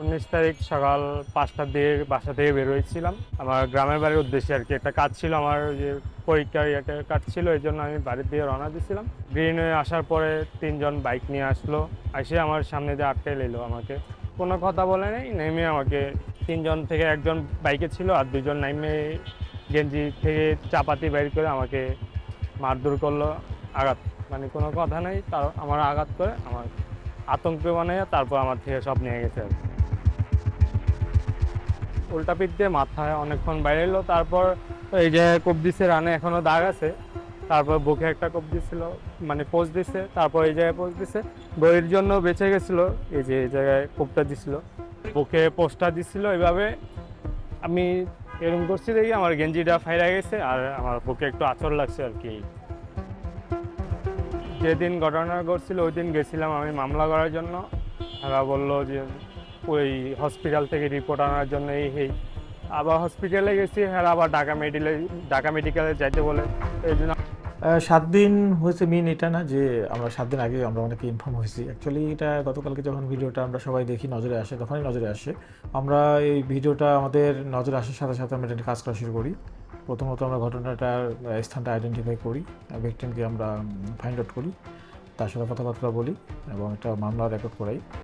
19 তারিখ সকাল 5টার দিকে বাসা থেকে বের হয়েছিলাম আমার গ্রামের বাড়ির উদ্দেশ্যে আর কি। একটা কাজ ছিল আমার, যে পরীক্ষার একটা কাজ ছিল, এই জন্য আমি বাড়ির দিকে রওনা দিয়েছিলাম। গ্রিনওয়ে আসার পরে তিনজন বাইক নিয়ে আসলো, এসে আমার সামনে দিয়ে আটকে নিল আমাকে। কোনো কথা বলে নাই, নেমে আমাকে তিনজন থেকে একজন বাইকে ছিল আর দুজন নেমে গেঞ্জি থেকে চাপাতি বের করে আমাকে মারধর করলো। আঘাত, মানে কোনো কথা নেই, তার আমার আঘাত করে আমার আতঙ্ক বানাইয়া তারপর আমার থেকে সব নিয়ে গেছে আর কি। উল্টা পিঠ দিয়ে মাথায় অনেকক্ষণ বাইরে এলো, তারপর এই যে কোপ দিছে, রানে এখনো দাগ আছে। তারপর বুকে একটা কোপ দিছিল, মানে পোজ দিছে, তারপর এই জায়গায় পোজ দিছে। বইয়ের জন্য বেঁচে গেছিল, এই যে এই জায়গায় কোপটা দিছিল, বুকে পোস্টটা দিছিল। এইভাবে আমি এরকম করছি দেখি আমার গেঞ্জিটা ফাইরা গেছে আর আমার বুকে একটু আঁচড় লাগছে আর কি। যেদিন ঘটনা ঘটছিল ওই দিন গেছিলাম আমি মামলা করার জন্য। তারা বললো যে ওই হসপিটাল থেকে রিপোর্ট আনার জন্য এই আবার হসপিটালে গেছি, হ্যাঁ আবার ঢাকা মেডিকেলে যাইতে বলে। এই জন্য 7 দিন হয়েছে মেন এটা না যে আমরা 7 দিন আগে আমরা অনেকে ইনফর্ম হয়েছি। অ্যাকচুয়ালি এটা গতকালকে যখন ভিডিওটা আমরা সবাই দেখি, নজরে আসে, তখনই নজরে আসে। আমরা এই ভিডিওটা আমাদের নজরে আসার সাথে সাথে আমরা এটা কাজ করা শুরু করি। প্রথমত আমরা ঘটনাটার স্থানটা আইডেন্টিফাই করি, ভিকটিমকে আমরা ফাইন্ড আউট করি, তার সাথে কথাবার্তা বলি এবং একটা মামলা রেকর্ড করাই।